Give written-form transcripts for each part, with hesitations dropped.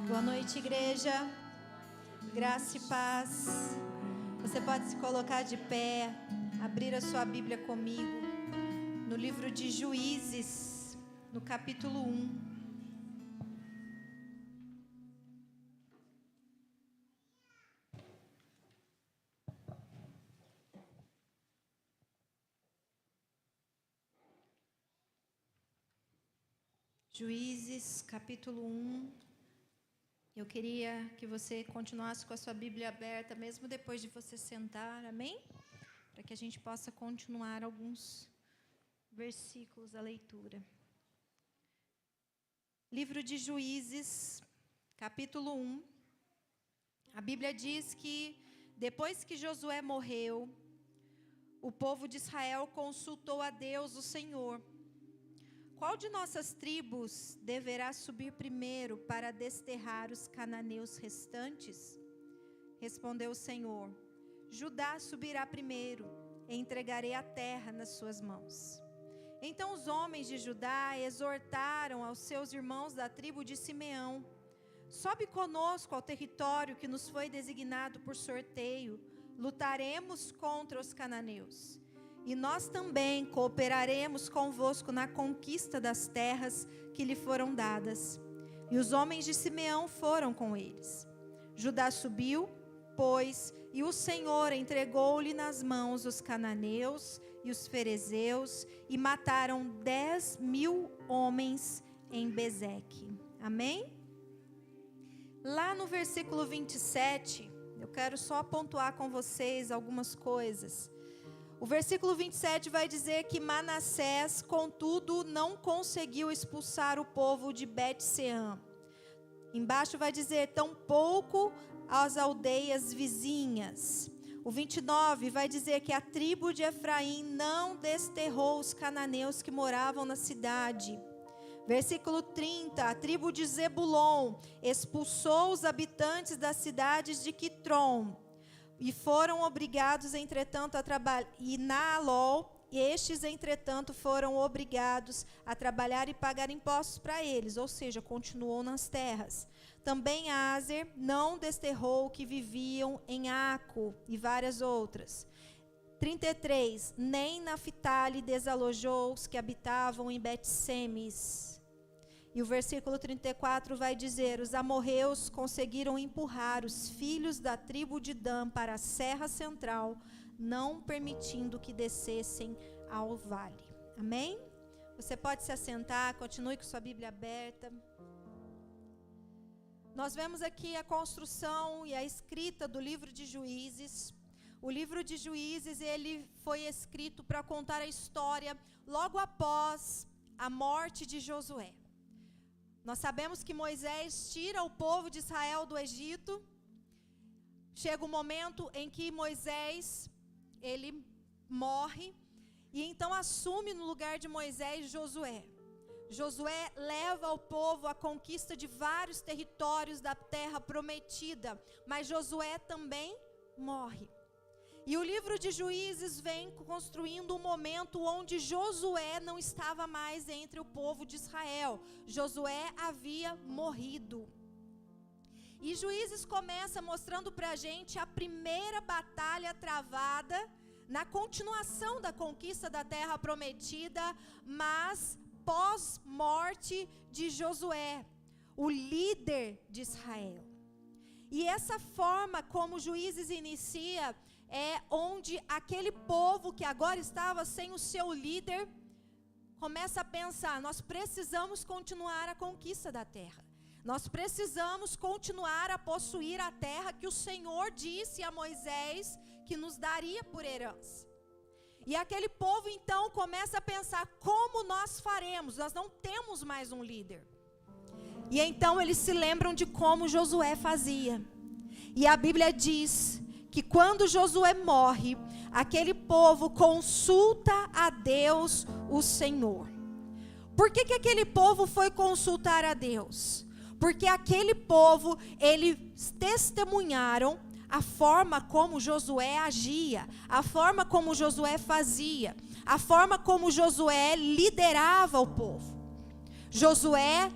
Boa noite, igreja. Graça e paz. Você pode se colocar de pé, abrir a sua Bíblia comigo, no livro de Juízes, no capítulo 1. Juízes, capítulo 1. Eu queria que você continuasse com a sua Bíblia aberta, mesmo depois de você sentar, amém? Para que a gente possa continuar alguns versículos da leitura. Livro de Juízes, capítulo 1. A Bíblia diz que, depois que Josué morreu, o povo de Israel consultou a Deus, o Senhor. Qual de nossas tribos deverá subir primeiro para desterrar os cananeus restantes? Respondeu o Senhor: Judá subirá primeiro, e entregarei a terra nas suas mãos. Então os homens de Judá exortaram aos seus irmãos da tribo de Simeão: Sobe conosco ao território que nos foi designado por sorteio, lutaremos contra os cananeus. E nós também cooperaremos convosco na conquista das terras que lhe foram dadas. E os homens de Simeão foram com eles. Judá subiu, pois, e o Senhor entregou-lhe nas mãos os cananeus e os ferezeus, e mataram 10.000 homens em Bezeque. Amém? Lá no versículo 27, eu quero só pontuar com vocês algumas coisas. O versículo 27 vai dizer que Manassés, contudo, não conseguiu expulsar o povo de Bet-Seã. Embaixo vai dizer, tampouco as aldeias vizinhas. O 29 vai dizer que a tribo de Efraim não desterrou os cananeus que moravam na cidade. Versículo 30, a tribo de Zebulon expulsou os habitantes das cidades de Quitrom. E foram obrigados, entretanto, a trabalhar. E Naalol, estes, entretanto, foram obrigados a trabalhar e pagar impostos para eles, ou seja, continuou nas terras. Também Azer não desterrou que viviam em Aco e várias outras. 33, nem Naphtali desalojou os que habitavam em Bet-Semes. E o versículo 34 vai dizer, os amorreus conseguiram empurrar os filhos da tribo de Dan para a serra central, não permitindo que descessem ao vale. Amém? Você pode se assentar, continue com sua Bíblia aberta. Nós vemos aqui a construção e a escrita do livro de Juízes. O livro de Juízes, ele foi escrito para contar a história logo após a morte de Josué. Nós sabemos que Moisés tira o povo de Israel do Egito. Chega um momento em que Moisés, ele morre, e então assume no lugar de Moisés Josué. Josué leva o povo à conquista de vários territórios da terra prometida, mas Josué também morre. E o livro de Juízes vem construindo um momento onde Josué não estava mais entre o povo de Israel. Josué havia morrido. E Juízes começa mostrando para a gente a primeira batalha travada na continuação da conquista da terra prometida, mas pós-morte de Josué, o líder de Israel. E essa forma como Juízes inicia é onde aquele povo que agora estava sem o seu líder começa a pensar, nós precisamos continuar a conquista da terra. Nós precisamos continuar a possuir a terra que o Senhor disse a Moisés que nos daria por herança. E aquele povo então começa a pensar, como nós faremos? Nós não temos mais um líder. E então eles se lembram de como Josué fazia. E a Bíblia diz que quando Josué morre, aquele povo consulta a Deus, o Senhor. Por que aquele povo foi consultar a Deus? Porque aquele povo, eles testemunharam a forma como Josué agia, a forma como Josué fazia, a forma como Josué liderava o povo. Josué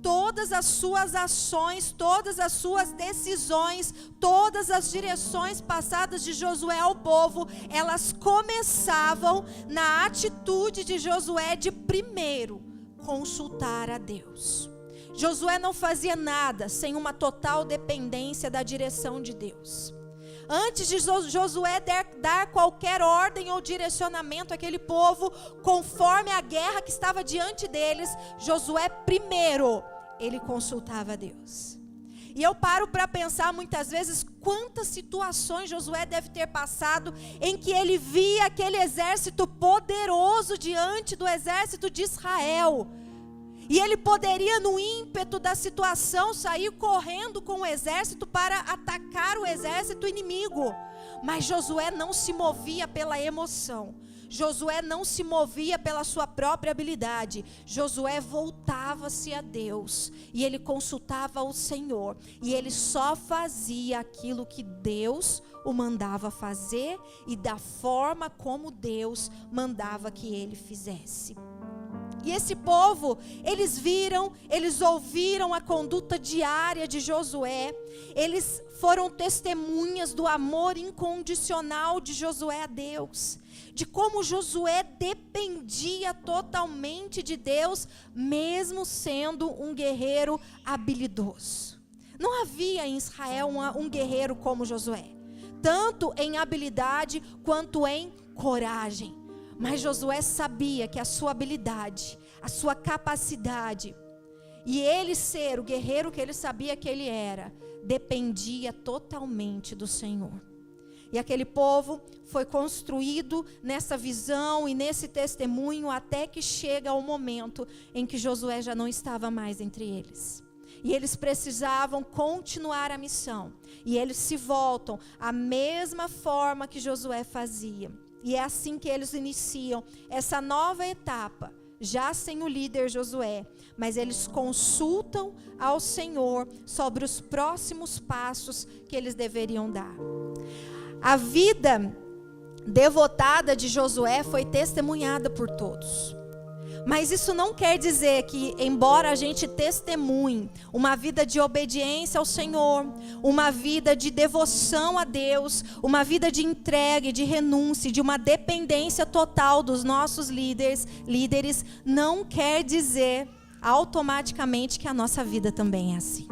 todas as suas ações, todas as suas decisões, todas as direções passadas de Josué ao povo, elas começavam na atitude de Josué de primeiro consultar a Deus. Josué não fazia nada sem uma total dependência da direção de Deus. Antes de Josué dar qualquer ordem ou direcionamento àquele povo, conforme a guerra que estava diante deles, Josué primeiro, ele consultava a Deus. E eu paro para pensar muitas vezes quantas situações Josué deve ter passado em que ele via aquele exército poderoso diante do exército de Israel. E ele poderia, no ímpeto da situação, sair correndo com o exército para atacar o exército inimigo. Mas Josué não se movia pela emoção. Josué não se movia pela sua própria habilidade. Josué voltava-se a Deus. E ele consultava o Senhor. E ele só fazia aquilo que Deus o mandava fazer e da forma como Deus mandava que ele fizesse. E esse povo, eles ouviram a conduta diária de Josué. Eles foram testemunhas do amor incondicional de Josué a Deus. De como Josué dependia totalmente de Deus, mesmo sendo um guerreiro habilidoso. Não havia em Israel um guerreiro como Josué, tanto em habilidade quanto em coragem. Mas Josué sabia que a sua habilidade, a sua capacidade e ele ser o guerreiro que ele sabia que ele era, dependia totalmente do Senhor. E aquele povo foi construído nessa visão e nesse testemunho até que chega o momento em que Josué já não estava mais entre eles. E eles precisavam continuar a missão. E eles se voltam à mesma forma que Josué fazia. E é assim que eles iniciam essa nova etapa, já sem o líder Josué, mas eles consultam ao Senhor sobre os próximos passos que eles deveriam dar. A vida devotada de Josué foi testemunhada por todos. Mas isso não quer dizer que, embora a gente testemunhe uma vida de obediência ao Senhor, uma vida de devoção a Deus, uma vida de entrega, de renúncia, de uma dependência total dos nossos líderes, não quer dizer automaticamente que a nossa vida também é assim.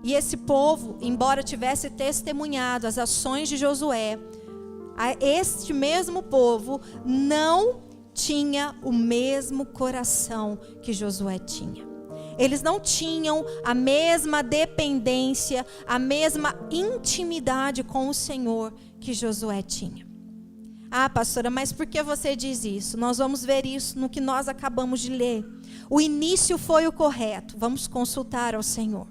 E esse povo, embora tivesse testemunhado as ações de Josué, este mesmo povo não tinha o mesmo coração que Josué tinha. Eles não tinham a mesma dependência, a mesma intimidade com o Senhor que Josué tinha. Ah, pastora, mas por que você diz isso? Nós vamos ver isso no que nós acabamos de ler. O início foi o correto. Vamos consultar ao Senhor.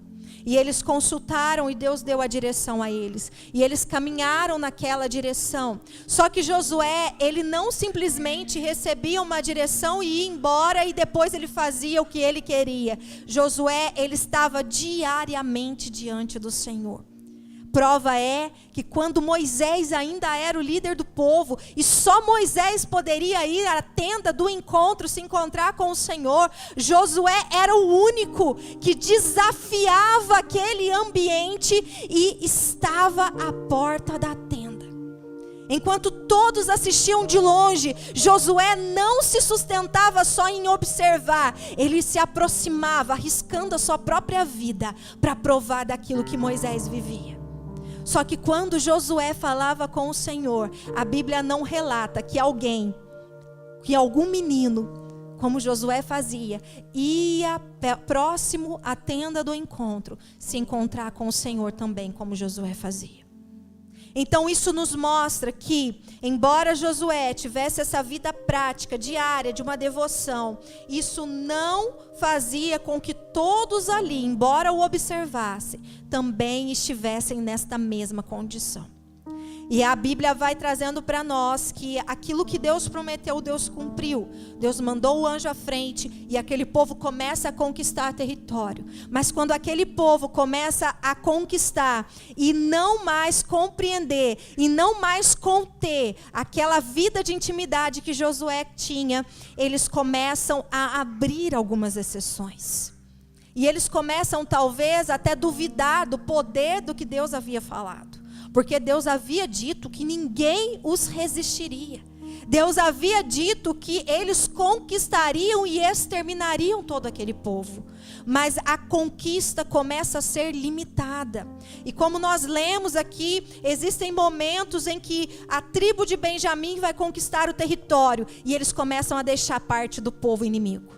E eles consultaram e Deus deu a direção a eles. E eles caminharam naquela direção. Só que Josué, ele não simplesmente recebia uma direção e ia embora e depois ele fazia o que ele queria. Josué, ele estava diariamente diante do Senhor. Prova é que quando Moisés ainda era o líder do povo, e só Moisés poderia ir à tenda do encontro, se encontrar com o Senhor, Josué era o único que desafiava aquele ambiente e estava à porta da tenda. Enquanto todos assistiam de longe, Josué não se sustentava só em observar, ele se aproximava, arriscando a sua própria vida para provar daquilo que Moisés vivia. Só que quando Josué falava com o Senhor, a Bíblia não relata que algum menino, como Josué fazia, ia próximo à tenda do encontro, se encontrar com o Senhor também, como Josué fazia. Então isso nos mostra que, embora Josué tivesse essa vida prática, diária, de uma devoção, isso não fazia com que todos ali, embora o observassem, também estivessem nesta mesma condição. E a Bíblia vai trazendo para nós que aquilo que Deus prometeu, Deus cumpriu. Deus mandou o anjo à frente e aquele povo começa a conquistar território. Mas quando aquele povo começa a conquistar e não mais compreender e não mais conter aquela vida de intimidade que Josué tinha, eles começam a abrir algumas exceções. E eles começam talvez até duvidar do poder do que Deus havia falado. Porque Deus havia dito que ninguém os resistiria. Deus havia dito que eles conquistariam e exterminariam todo aquele povo. Mas a conquista começa a ser limitada. E como nós lemos aqui, existem momentos em que a tribo de Benjamim vai conquistar o território e eles começam a deixar parte do povo inimigo.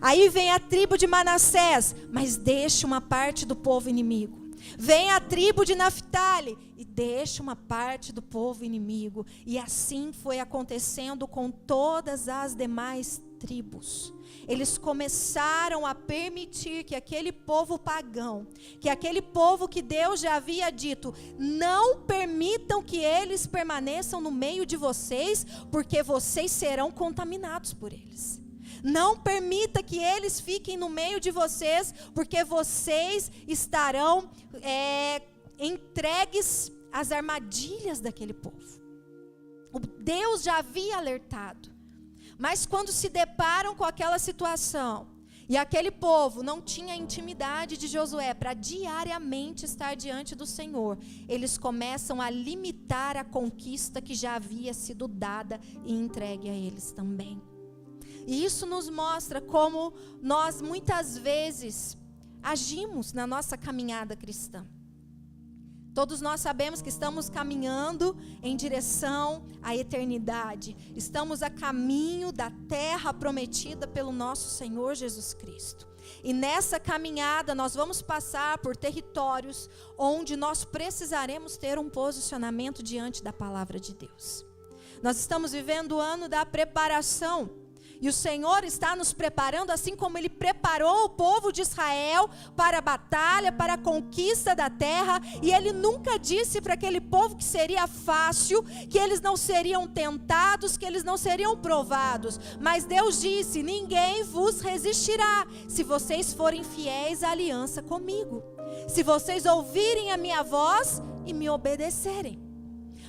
Aí vem a tribo de Manassés, mas deixa uma parte do povo inimigo. Vem a tribo de Naftali e deixa uma parte do povo inimigo. E assim foi acontecendo com todas as demais tribos. Eles começaram a permitir que aquele povo pagão, que aquele povo que Deus já havia dito, não permitam que eles permaneçam no meio de vocês, porque vocês serão contaminados por eles. Não permita que eles fiquem no meio de vocês, porque vocês estarão entregues às armadilhas daquele povo. Deus já havia alertado. Mas quando se deparam com aquela situação, e aquele povo não tinha intimidade de Josué para diariamente estar diante do Senhor, eles começam a limitar a conquista que já havia sido dada e entregue a eles também. E isso nos mostra como nós muitas vezes agimos na nossa caminhada cristã. Todos nós sabemos que estamos caminhando em direção à eternidade. Estamos a caminho da terra prometida pelo nosso Senhor Jesus Cristo. E nessa caminhada nós vamos passar por territórios onde nós precisaremos ter um posicionamento diante da palavra de Deus. Nós estamos vivendo o ano da preparação. E o Senhor está nos preparando, assim como Ele preparou o povo de Israel para a batalha, para a conquista da terra. E Ele nunca disse para aquele povo que seria fácil, que eles não seriam tentados, que eles não seriam provados. Mas Deus disse: ninguém vos resistirá, se vocês forem fiéis à aliança comigo. Se vocês ouvirem a minha voz e me obedecerem.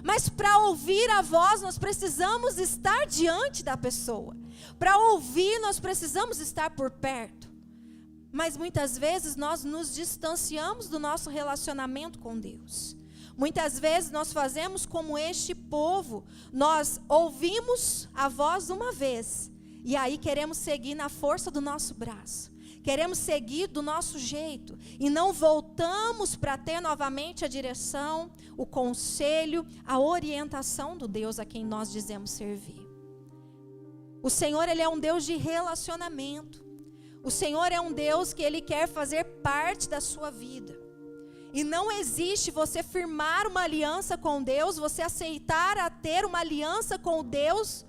Mas para ouvir a voz, nós precisamos estar diante da pessoa. Para ouvir, nós precisamos estar por perto. Mas muitas vezes nós nos distanciamos do nosso relacionamento com Deus. Muitas vezes nós fazemos como este povo. Nós ouvimos a voz uma vez, e aí queremos seguir na força do nosso braço. Queremos seguir do nosso jeito e não voltamos para ter novamente a direção, o conselho, a orientação do Deus a quem nós dizemos servir. O Senhor, Ele é um Deus de relacionamento. O Senhor é um Deus que Ele quer fazer parte da sua vida. E não existe você firmar uma aliança com Deus, você aceitar a ter uma aliança com o Deus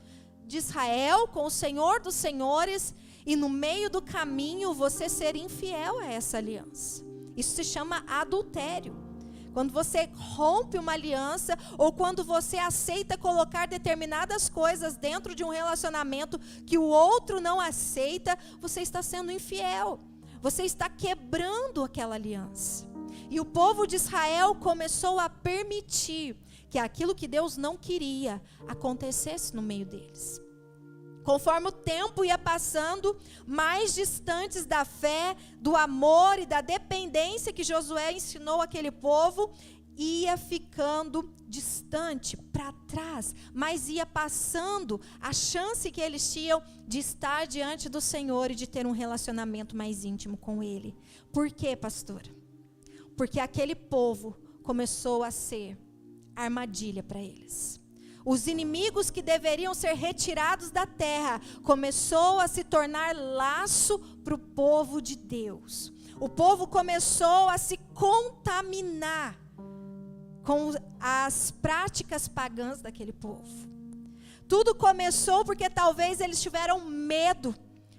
de Israel, com o Senhor dos Senhores, e no meio do caminho você ser infiel a essa aliança. Isso se chama adultério. Quando você rompe uma aliança, ou quando você aceita colocar determinadas coisas dentro de um relacionamento que o outro não aceita, você está sendo infiel. Você está quebrando aquela aliança. E o povo de Israel começou a permitir que aquilo que Deus não queria acontecesse no meio deles. Conforme o tempo ia passando, mais distantes da fé, do amor e da dependência que Josué ensinou àquele povo, ia ficando distante, para trás, mas ia passando a chance que eles tinham de estar diante do Senhor e de ter um relacionamento mais íntimo com Ele. Por quê, pastora? Porque aquele povo começou a ser armadilha para eles. Os inimigos que deveriam ser retirados da terra começou a se tornar laço para o povo de Deus. O povo começou a se contaminar com as práticas pagãs daquele povo. Tudo começou porque talvez eles tiveram medo.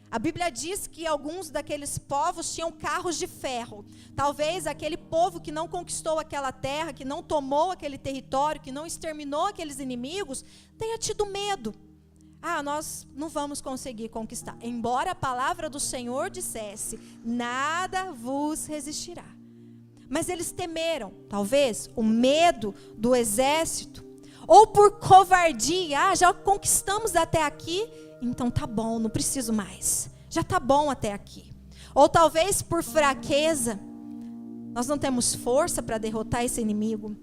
A Bíblia diz que alguns daqueles povos tinham carros de ferro. Talvez aquele povo que não conquistou aquela terra, que não tomou aquele território, que não exterminou aqueles inimigos, tenha tido medo. Nós não vamos conseguir conquistar. Embora a palavra do Senhor dissesse: nada vos resistirá. Mas eles temeram, talvez, o medo do exército. Ou por covardia: já conquistamos até aqui, então tá bom, não preciso mais. Já tá bom até aqui. ou talvez por fraqueza, nós não temos força para derrotar esse inimigo,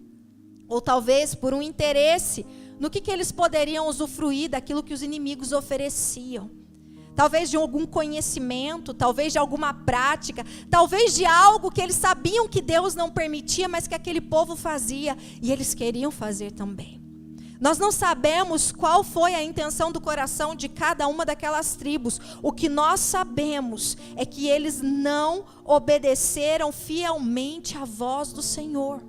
ou talvez por um interesse no que eles poderiam usufruir daquilo que os inimigos ofereciam. Talvez de algum conhecimento, talvez de alguma prática, talvez de algo que eles sabiam que Deus não permitia, mas que aquele povo fazia e eles queriam fazer também. Nós não sabemos qual foi a intenção do coração de cada uma daquelas tribos. O que nós sabemos é que eles não obedeceram fielmente à voz do Senhor.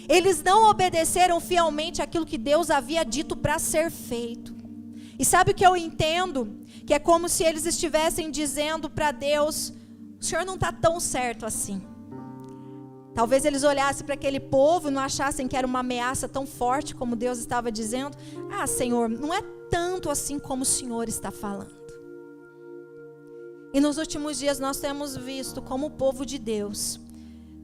Eles não obedeceram fielmente àquilo que Deus havia dito para ser feito. E sabe o que eu entendo? Que é como se eles estivessem dizendo para Deus: o Senhor não está tão certo assim. Talvez eles olhassem para aquele povo e não achassem que era uma ameaça tão forte como Deus estava dizendo. Ah, Senhor, não é tanto assim como o Senhor está falando. E nos últimos dias nós temos visto como o povo de Deus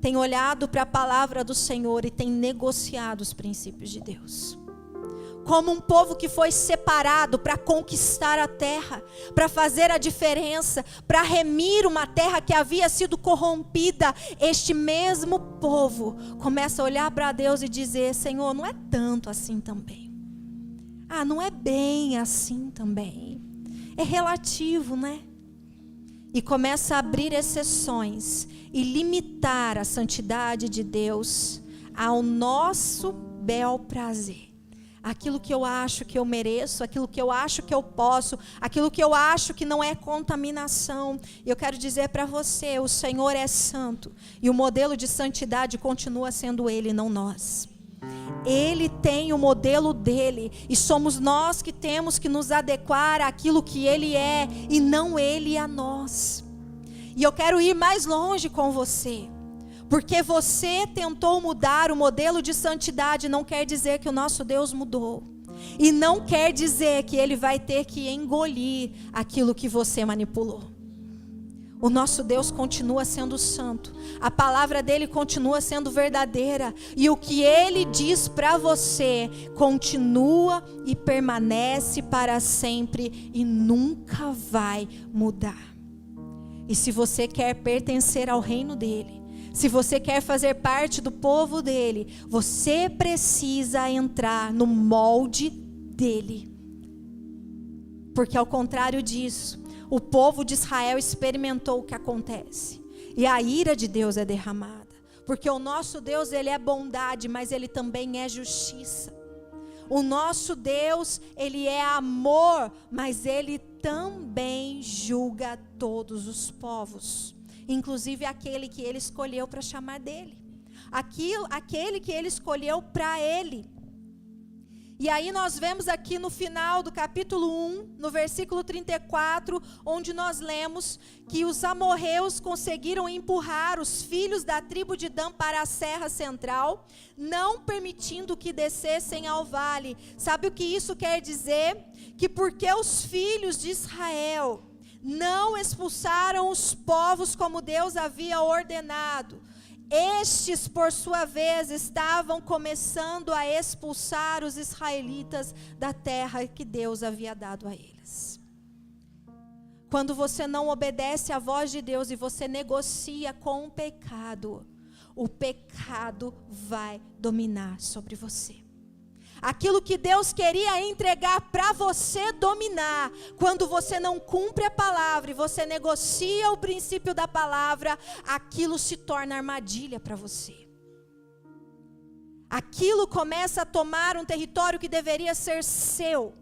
tem olhado para a palavra do Senhor e tem negociado os princípios de Deus. Como um povo que foi separado para conquistar a terra, para fazer a diferença, para remir uma terra que havia sido corrompida, este mesmo povo começa a olhar para Deus e dizer: Senhor, não é tanto assim também. Ah, não é bem assim também. É relativo, né? E começa a abrir exceções e limitar a santidade de Deus ao nosso bel prazer. Aquilo que eu acho que eu mereço, aquilo que eu acho que eu posso, aquilo que eu acho que não é contaminação. E eu quero dizer para você, o Senhor é santo. E o modelo de santidade continua sendo Ele, não nós. Ele tem o modelo dele. E somos nós que temos que nos adequar àquilo que Ele é, e não Ele a nós. E eu quero ir mais longe com você. Porque você tentou mudar o modelo de santidade, não quer dizer que o nosso Deus mudou. E não quer dizer que Ele vai ter que engolir aquilo que você manipulou. O nosso Deus continua sendo santo. A palavra dele continua sendo verdadeira. E o que Ele diz para você continua e permanece para sempre e nunca vai mudar. E se você quer pertencer ao reino dele, se você quer fazer parte do povo dele, você precisa entrar no molde dele. Porque ao contrário disso, o povo de Israel experimentou o que acontece. E a ira de Deus é derramada. Porque o nosso Deus, ele é bondade, mas ele também é justiça. O nosso Deus, ele é amor, mas ele também julga todos os povos. Inclusive aquele que ele escolheu para chamar dele. Aquele que ele escolheu para ele. E aí nós vemos aqui no final do capítulo 1, no versículo 34, onde nós lemos que os amorreus conseguiram empurrar os filhos da tribo de Dan para a serra central, não permitindo que descessem ao vale. Sabe o que isso quer dizer? Que porque os filhos de Israel não expulsaram os povos como Deus havia ordenado, estes, por sua vez, estavam começando a expulsar os israelitas da terra que Deus havia dado a eles. Quando você não obedece à voz de Deus e você negocia com o pecado vai dominar sobre você. Aquilo que Deus queria entregar para você dominar, quando você não cumpre a palavra e você negocia o princípio da palavra, aquilo se torna armadilha para você. Aquilo começa a tomar um território que deveria ser seu,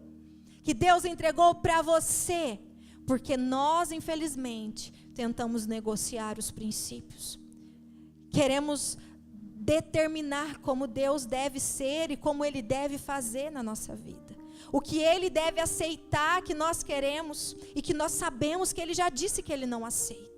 que Deus entregou para você, porque nós, infelizmente, tentamos negociar os princípios. Queremos determinar como Deus deve ser e como Ele deve fazer na nossa vida. O que Ele deve aceitar que nós queremos e que nós sabemos que Ele já disse que Ele não aceita.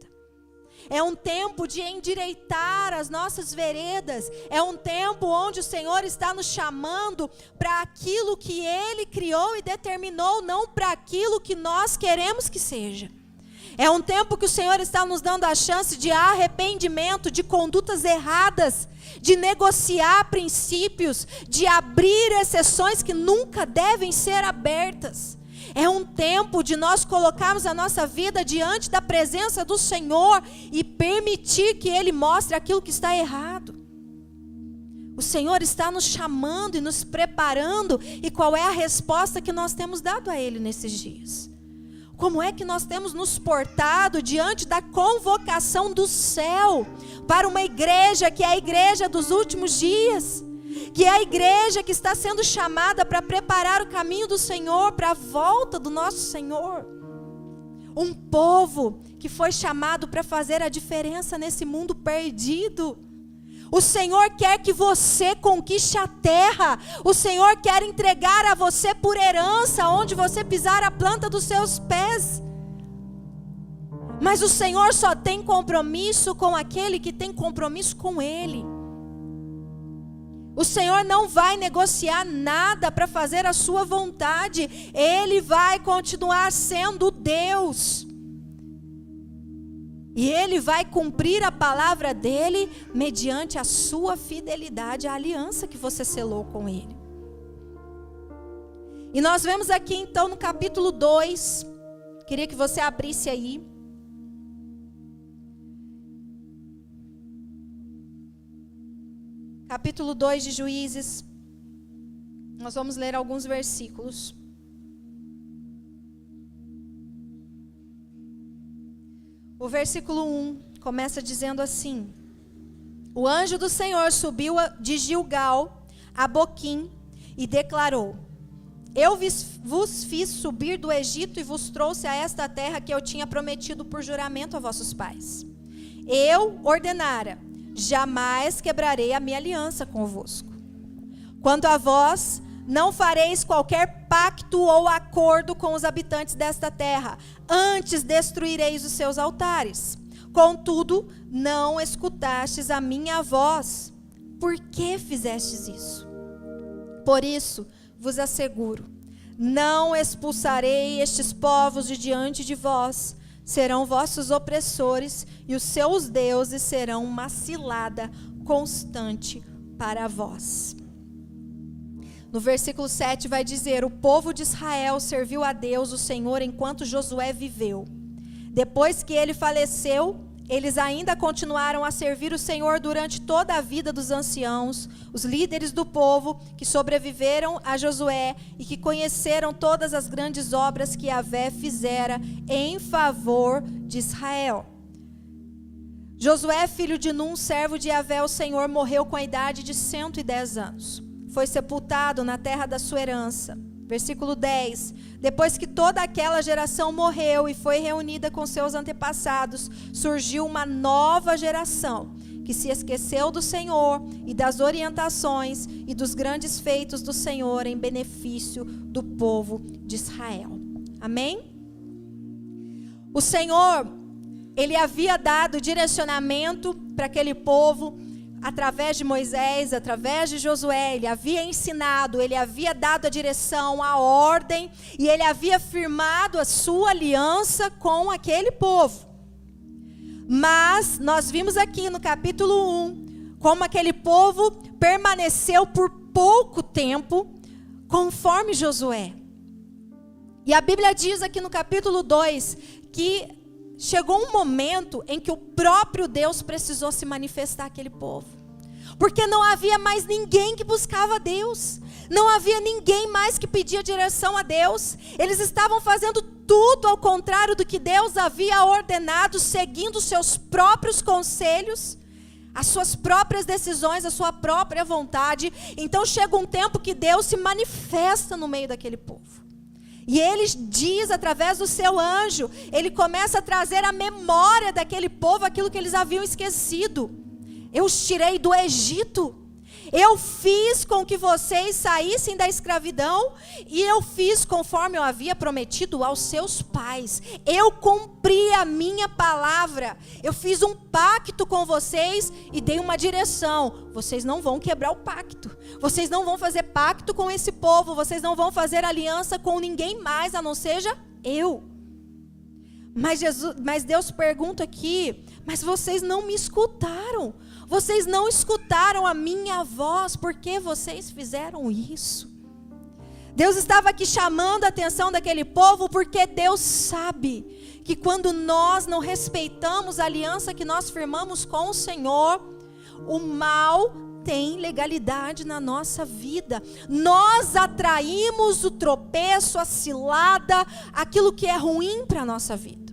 É um tempo de endireitar as nossas veredas. É um tempo onde o Senhor está nos chamando para aquilo que Ele criou e determinou, não para aquilo que nós queremos que seja. É um tempo que o Senhor está nos dando a chance de arrependimento, de condutas erradas, de negociar princípios, de abrir exceções que nunca devem ser abertas. É um tempo de nós colocarmos a nossa vida diante da presença do Senhor e permitir que Ele mostre aquilo que está errado. O Senhor está nos chamando e nos preparando. E qual é a resposta que nós temos dado a Ele nesses dias? Como é que nós temos nos portado diante da convocação do céu para uma igreja que é a igreja dos últimos dias? Que é a igreja que está sendo chamada para preparar o caminho do Senhor, para a volta do nosso Senhor. Um povo que foi chamado para fazer a diferença nesse mundo perdido. O Senhor quer que você conquiste a terra. O Senhor quer entregar a você por herança, onde você pisar a planta dos seus pés. Mas o Senhor só tem compromisso com aquele que tem compromisso com Ele. O Senhor não vai negociar nada para fazer a sua vontade. Ele vai continuar sendo Deus. E Ele vai cumprir a palavra dEle mediante a sua fidelidade à aliança que você selou com Ele. E nós vemos aqui então no capítulo 2, queria que você abrisse aí. Capítulo 2 de Juízes, nós vamos ler alguns versículos. O versículo 1 começa dizendo assim: O anjo do Senhor subiu de Gilgal a Boquim e declarou: Eu vos fiz subir do Egito e vos trouxe a esta terra que eu tinha prometido por juramento a vossos pais. Eu ordenara: jamais quebrarei a minha aliança convosco. Quanto a vós, não fareis qualquer pacto ou acordo com os habitantes desta terra, antes destruireis os seus altares. Contudo, não escutastes a minha voz. Por que fizestes isso? Por isso, vos asseguro, não expulsarei estes povos de diante de vós. Serão vossos opressores e os seus deuses serão uma cilada constante para vós. No versículo 7 vai dizer: O povo de Israel serviu a Deus, o Senhor, enquanto Josué viveu. Depois que ele faleceu, eles ainda continuaram a servir o Senhor durante toda a vida dos anciãos, os líderes do povo que sobreviveram a Josué e que conheceram todas as grandes obras que Yahvé fizera em favor de Israel. Josué, filho de Num, servo de Yahvé, o Senhor, morreu com a idade de 110 anos. Foi sepultado na terra da sua herança. Versículo 10. Depois que toda aquela geração morreu e foi reunida com seus antepassados, surgiu uma nova geração que se esqueceu do Senhor e das orientações e dos grandes feitos do Senhor em benefício do povo de Israel. Amém? O Senhor, Ele havia dado direcionamento para aquele povo através de Moisés, através de Josué. Ele havia ensinado, ele havia dado a direção, a ordem, e ele havia firmado a sua aliança com aquele povo. Mas nós vimos aqui no capítulo 1, como aquele povo permaneceu por pouco tempo, conforme Josué. E a Bíblia diz aqui no capítulo 2, que chegou um momento em que o próprio Deus precisou se manifestar àquele povo. Porque não havia mais ninguém que buscava Deus. Não havia ninguém mais que pedia direção a Deus. Eles estavam fazendo tudo ao contrário do que Deus havia ordenado, seguindo os seus próprios conselhos, as suas próprias decisões, a sua própria vontade. Então chega um tempo que Deus se manifesta no meio daquele povo. E Ele diz através do seu anjo, Ele começa a trazer à memória daquele povo aquilo que eles haviam esquecido. Eu os tirei do Egito, eu fiz com que vocês saíssem da escravidão e eu fiz conforme eu havia prometido aos seus pais. Eu cumpri a minha palavra, eu fiz um pacto com vocês e dei uma direção. Vocês não vão quebrar o pacto, vocês não vão fazer pacto com esse povo, vocês não vão fazer aliança com ninguém mais a não seja eu. Mas Deus pergunta aqui, mas vocês não me escutaram. Vocês não escutaram a minha voz, por que vocês fizeram isso? Deus estava aqui chamando a atenção daquele povo, porque Deus sabe que quando nós não respeitamos a aliança que nós firmamos com o Senhor, o mal tem legalidade na nossa vida. Nós atraímos o tropeço, a cilada, aquilo que é ruim para a nossa vida.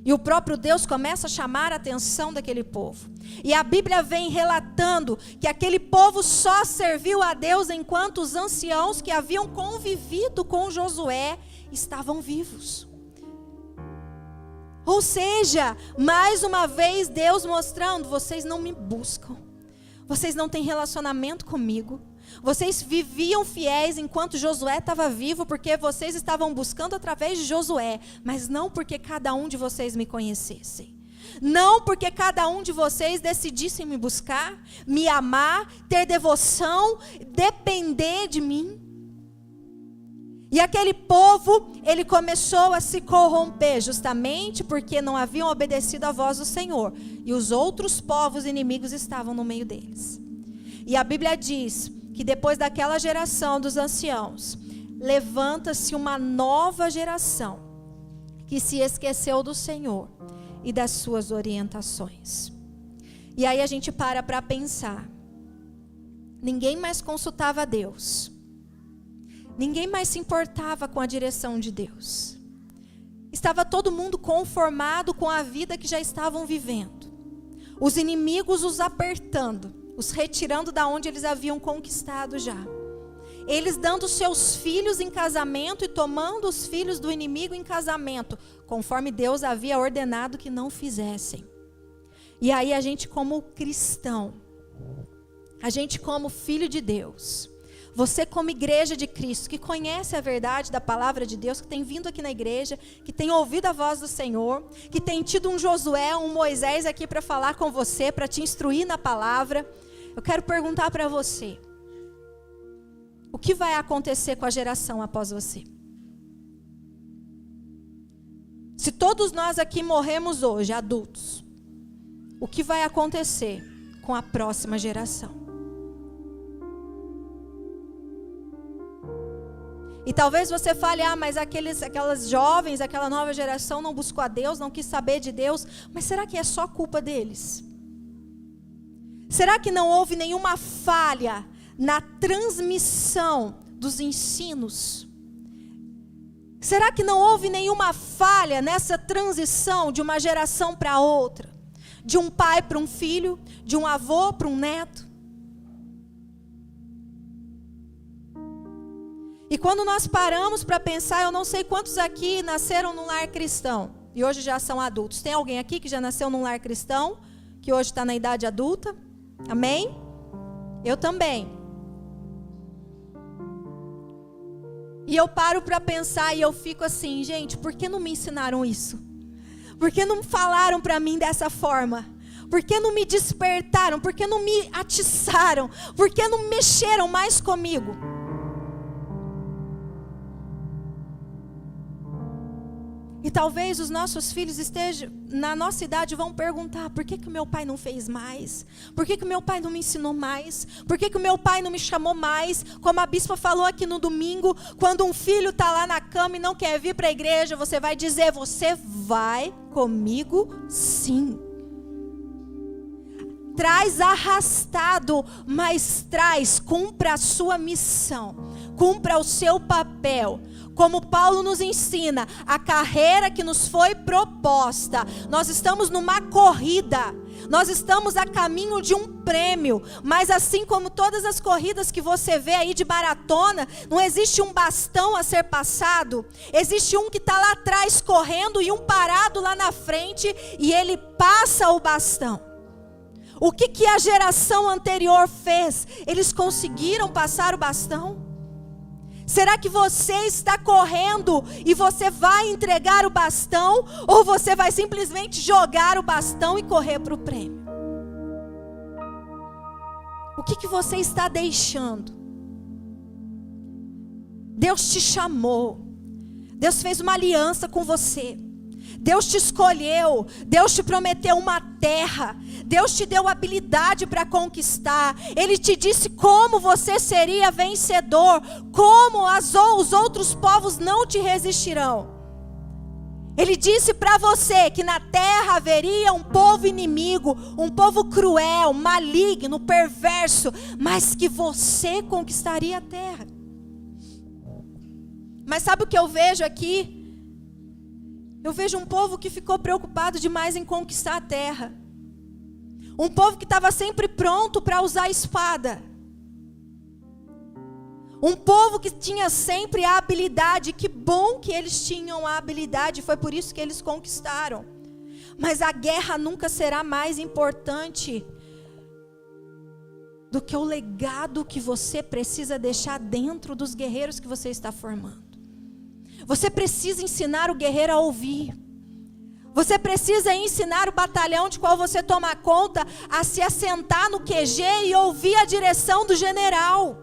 E o próprio Deus começa a chamar a atenção daquele povo. E a Bíblia vem relatando que aquele povo só serviu a Deus enquanto os anciãos que haviam convivido com Josué estavam vivos. Ou seja, mais uma vez Deus mostrando: vocês não me buscam, vocês não têm relacionamento comigo, vocês viviam fiéis enquanto Josué estava vivo, porque vocês estavam buscando através de Josué, mas não porque cada um de vocês me conhecessem. Não porque cada um de vocês decidissem me buscar, me amar, ter devoção, depender de mim. E aquele povo, ele começou a se corromper, justamente porque não haviam obedecido à voz do Senhor. E os outros povos inimigos estavam no meio deles. E a Bíblia diz que depois daquela geração dos anciãos, levanta-se uma nova geração que se esqueceu do Senhor e das suas orientações. E aí a gente para pensar. Ninguém mais consultava a Deus. Ninguém mais se importava com a direção de Deus. Estava todo mundo conformado com a vida que já estavam vivendo. Os inimigos os apertando, os retirando da onde eles haviam conquistado já. Eles dando seus filhos em casamento e tomando os filhos do inimigo em casamento, conforme Deus havia ordenado que não fizessem. E aí a gente como cristão, a gente como filho de Deus, você como igreja de Cristo, que conhece a verdade da palavra de Deus, que tem vindo aqui na igreja, que tem ouvido a voz do Senhor, que tem tido um Josué, um Moisés aqui para falar com você, para te instruir na palavra, eu quero perguntar para você: o que vai acontecer com a geração após você? Se todos nós aqui morremos hoje, adultos, o que vai acontecer com a próxima geração? E talvez você fale: ah, mas aquelas jovens, aquela nova geração não buscou a Deus, não quis saber de Deus. Mas será que é só culpa deles? Será que não houve nenhuma falha na transmissão dos ensinos? Será que não houve nenhuma falha nessa transição de uma geração para outra? De um pai para um filho, de um avô para um neto? E quando nós paramos para pensar, eu não sei quantos aqui nasceram num lar cristão e hoje já são adultos. Tem alguém aqui que já nasceu num lar cristão, que hoje está na idade adulta? Amém? Eu também. E eu paro para pensar e eu fico assim: gente, por que não me ensinaram isso? Por que não falaram para mim dessa forma? Por que não me despertaram? Por que não me atiçaram? Por que não mexeram mais comigo? E talvez os nossos filhos estejam na nossa idade, vão perguntar: por que o meu pai não fez mais? Por que o meu pai não me ensinou mais? Por que o meu pai não me chamou mais? Como a bispa falou aqui no domingo, quando um filho está lá na cama e não quer vir para a igreja, você vai dizer: você vai comigo sim. Traz arrastado, mas traz, cumpra a sua missão, cumpra o seu papel. Como Paulo nos ensina, a carreira que nos foi proposta, nós estamos numa corrida, nós estamos a caminho de um prêmio, mas assim como todas as corridas que você vê aí de maratona, não existe um bastão a ser passado, existe um que está lá atrás correndo e um parado lá na frente e ele passa o bastão. O que a geração anterior fez? Eles conseguiram passar o bastão? Será que você está correndo e você vai entregar o bastão? Ou você vai simplesmente jogar o bastão e correr para o prêmio? O que você está deixando? Deus te chamou. Deus fez uma aliança com você. Deus te escolheu, Deus te prometeu uma terra, Deus te deu habilidade para conquistar. Ele te disse como você seria vencedor, como os outros povos não te resistirão. Ele disse para você que na terra haveria um povo inimigo, um povo cruel, maligno, perverso, mas que você conquistaria a terra. Mas sabe o que eu vejo aqui? Eu vejo um povo que ficou preocupado demais em conquistar a terra. Um povo que estava sempre pronto para usar a espada. Um povo que tinha sempre a habilidade. Que bom que eles tinham a habilidade, foi por isso que eles conquistaram. Mas a guerra nunca será mais importante do que o legado que você precisa deixar dentro dos guerreiros que você está formando. Você precisa ensinar o guerreiro a ouvir. Você precisa ensinar o batalhão de qual você toma conta a se assentar no QG e ouvir a direção do general.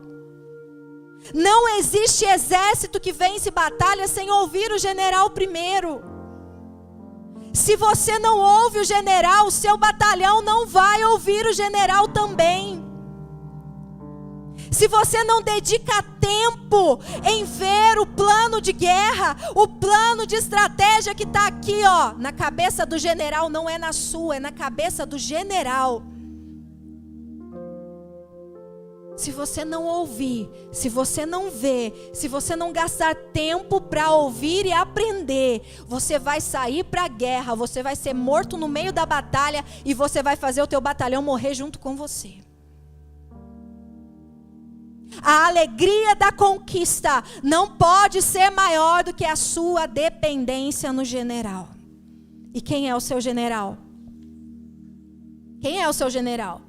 Não existe exército que vence batalha sem ouvir o general primeiro. Se você não ouve o general, o seu batalhão não vai ouvir o general também. Se você não dedica tempo em ver o plano de guerra, o plano de estratégia que está aqui, ó, na cabeça do general, não é na sua, é na cabeça do general. Se você não ouvir, se você não ver, se você não gastar tempo para ouvir e aprender, você vai sair para a guerra, você vai ser morto no meio da batalha e você vai fazer o teu batalhão morrer junto com você. A alegria da conquista não pode ser maior do que a sua dependência no general. E quem é o seu general? Quem é o seu general?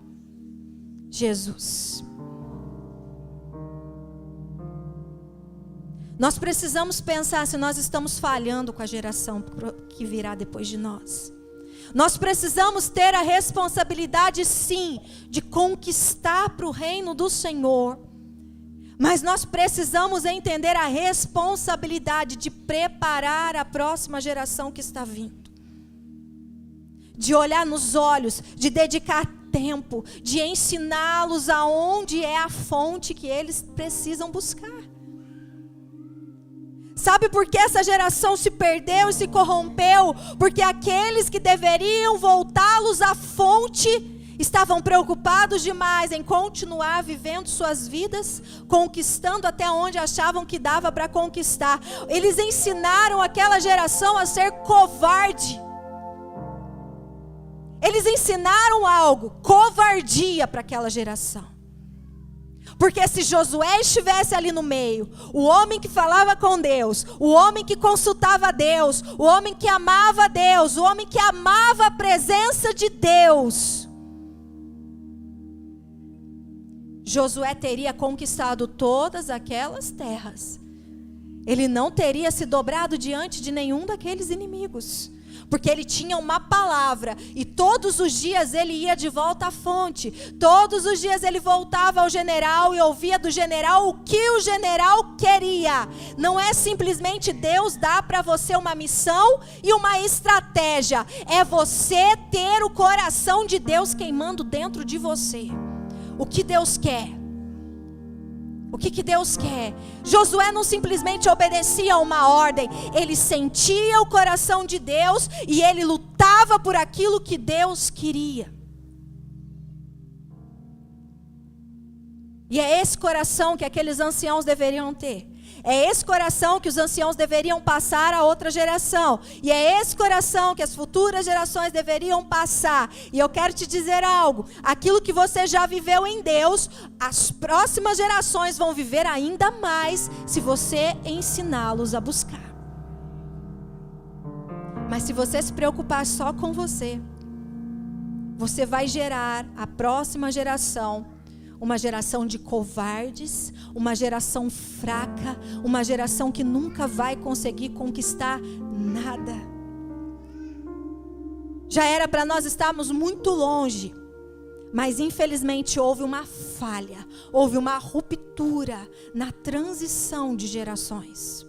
Jesus. Nós precisamos pensar se nós estamos falhando com a geração que virá depois de nós. Nós precisamos ter a responsabilidade, sim, de conquistar para o reino do Senhor. Mas nós precisamos entender a responsabilidade de preparar a próxima geração que está vindo. De olhar nos olhos, de dedicar tempo, de ensiná-los aonde é a fonte que eles precisam buscar. Sabe por que essa geração se perdeu e se corrompeu? Porque aqueles que deveriam voltá-los à fonte estavam preocupados demais em continuar vivendo suas vidas, conquistando até onde achavam que dava para conquistar. Eles ensinaram aquela geração a ser covarde. Eles ensinaram algo, covardia para aquela geração. Porque se Josué estivesse ali no meio, o homem que falava com Deus, o homem que consultava Deus, o homem que amava Deus, o homem que amava a presença de Deus, Josué teria conquistado todas aquelas terras. Ele não teria se dobrado diante de nenhum daqueles inimigos. Porque ele tinha uma palavra. E todos os dias ele ia de volta à fonte. Todos os dias ele voltava ao general e ouvia do general o que o general queria. Não é simplesmente Deus dar para você uma missão e uma estratégia. É você ter o coração de Deus queimando dentro de você. O que Deus quer? O que Deus quer? Josué não simplesmente obedecia a uma ordem. Ele sentia o coração de Deus e ele lutava por aquilo que Deus queria. E é esse coração que aqueles anciãos deveriam ter. É esse coração que os anciãos deveriam passar a outra geração. E é esse coração que as futuras gerações deveriam passar. E eu quero te dizer algo. Aquilo que você já viveu em Deus, as próximas gerações vão viver ainda mais se você ensiná-los a buscar. Mas se você se preocupar só com você, você vai gerar a próxima geração uma geração de covardes, uma geração fraca, uma geração que nunca vai conseguir conquistar nada. Já era para nós estarmos muito longe, mas infelizmente houve uma falha, houve uma ruptura na transição de gerações.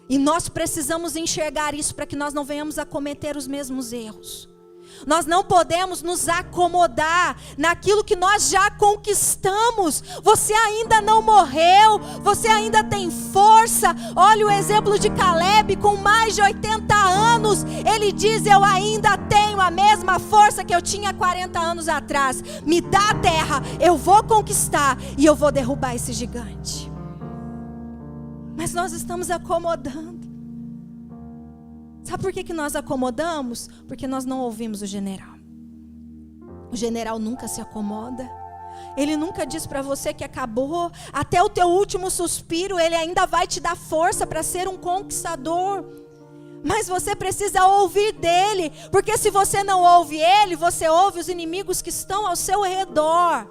E nós precisamos enxergar isso para que nós não venhamos a cometer os mesmos erros. Nós não podemos nos acomodar naquilo que nós já conquistamos. Você ainda não morreu, você ainda tem força. Olha o exemplo de Caleb, com mais de 80 anos. Ele diz: eu ainda tenho a mesma força que eu tinha 40 anos atrás. Me dá a terra, eu vou conquistar e eu vou derrubar esse gigante. Mas nós estamos acomodando. Sabe por que nós acomodamos? Porque nós não ouvimos o general. O general nunca se acomoda. Ele nunca diz para você que acabou. Até o teu último suspiro, ele ainda vai te dar força para ser um conquistador. Mas você precisa ouvir dele. Porque se você não ouve ele, você ouve os inimigos que estão ao seu redor.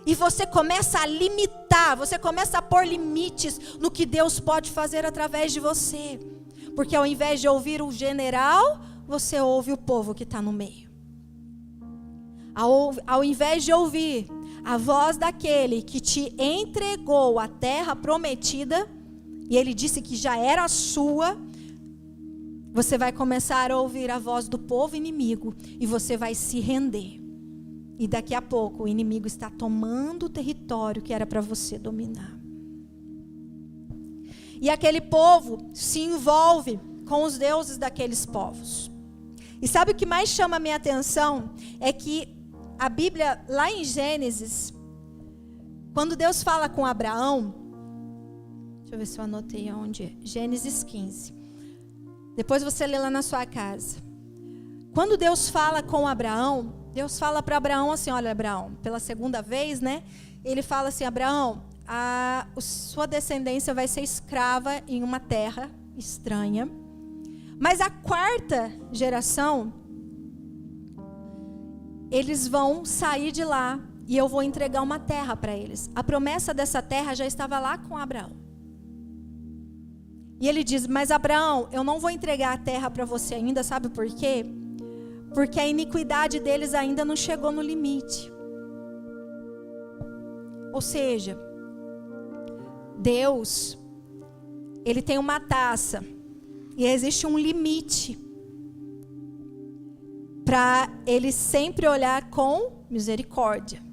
E você começa a limitar, você começa a pôr limites no que Deus pode fazer através de você. Porque ao invés de ouvir o general, você ouve o povo que está no meio. Ao invés de ouvir a voz daquele que te entregou a terra prometida, e ele disse que já era sua, você vai começar a ouvir a voz do povo inimigo, e você vai se render. E daqui a pouco o inimigo está tomando o território que era para você dominar. E aquele povo se envolve com os deuses daqueles povos. E sabe o que mais chama a minha atenção? É que a Bíblia, lá em Gênesis, quando Deus fala com Abraão, deixa eu ver se eu anotei onde é. Gênesis 15. Depois você lê lá na sua casa. Quando Deus fala com Abraão, Deus fala para Abraão assim: olha, Abraão, pela segunda vez, né? Ele fala assim: Abraão, a sua descendência vai ser escrava em uma terra estranha. Mas a quarta geração, eles vão sair de lá e eu vou entregar uma terra para eles. A promessa dessa terra já estava lá com Abraão. E ele diz: mas Abraão, eu não vou entregar a terra para você ainda, sabe por quê? Porque a iniquidade deles ainda não chegou no limite. Ou seja, Deus, ele tem uma taça e existe um limite para ele sempre olhar com misericórdia.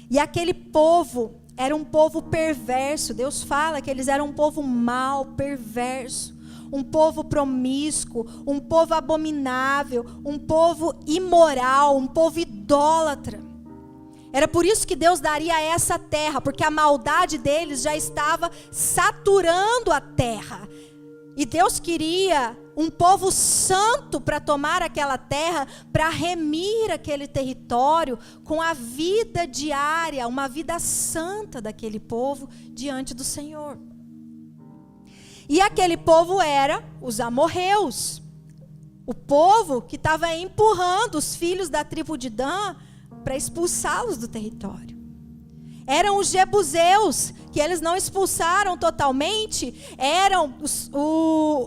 E aquele povo era um povo perverso. Deus fala que eles eram um povo mau, perverso, um povo promíscuo, um povo abominável, um povo imoral, um povo idólatra. Era por isso que Deus daria essa terra, porque a maldade deles já estava saturando a terra. E Deus queria um povo santo para tomar aquela terra, para remir aquele território com a vida diária, uma vida santa daquele povo diante do Senhor. E aquele povo era os amorreus, o povo que estava empurrando os filhos da tribo de Dan para expulsá-los do território. Eram os jebuseus, que eles não expulsaram totalmente, eram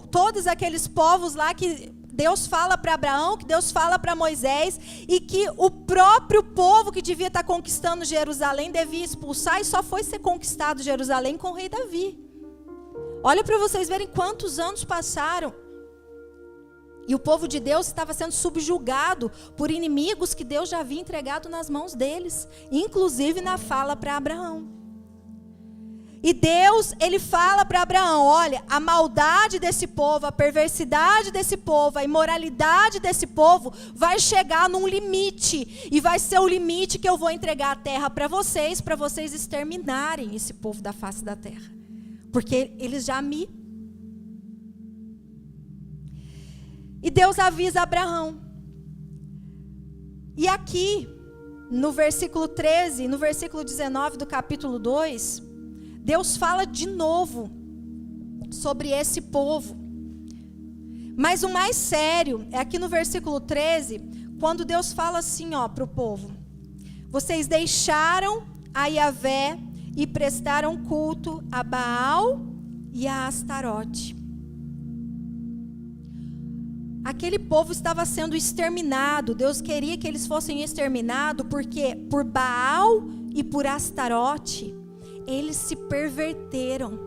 todos aqueles povos lá que Deus fala para Abraão, que Deus fala para Moisés, e que o próprio povo que devia estar conquistando Jerusalém devia expulsar, e só foi ser conquistado Jerusalém com o rei Davi. Olha para vocês verem quantos anos passaram. E o povo de Deus estava sendo subjugado por inimigos que Deus já havia entregado nas mãos deles, inclusive na fala para Abraão. E Deus, ele fala para Abraão: olha, a maldade desse povo, a perversidade desse povo, a imoralidade desse povo vai chegar num limite, e vai ser o limite que eu vou entregar a terra para vocês exterminarem esse povo da face da terra, porque eles já me... E Deus avisa Abraão. E aqui, no versículo 13, no versículo 19 do capítulo 2, Deus fala de novo sobre esse povo. Mas o mais sério é aqui no versículo 13, quando Deus fala assim, para o povo: vocês deixaram a Yahvé e prestaram culto a Baal e a Astarote. Aquele povo estava sendo exterminado. Deus queria que eles fossem exterminados, porque por Baal e por Astarote, eles se perverteram.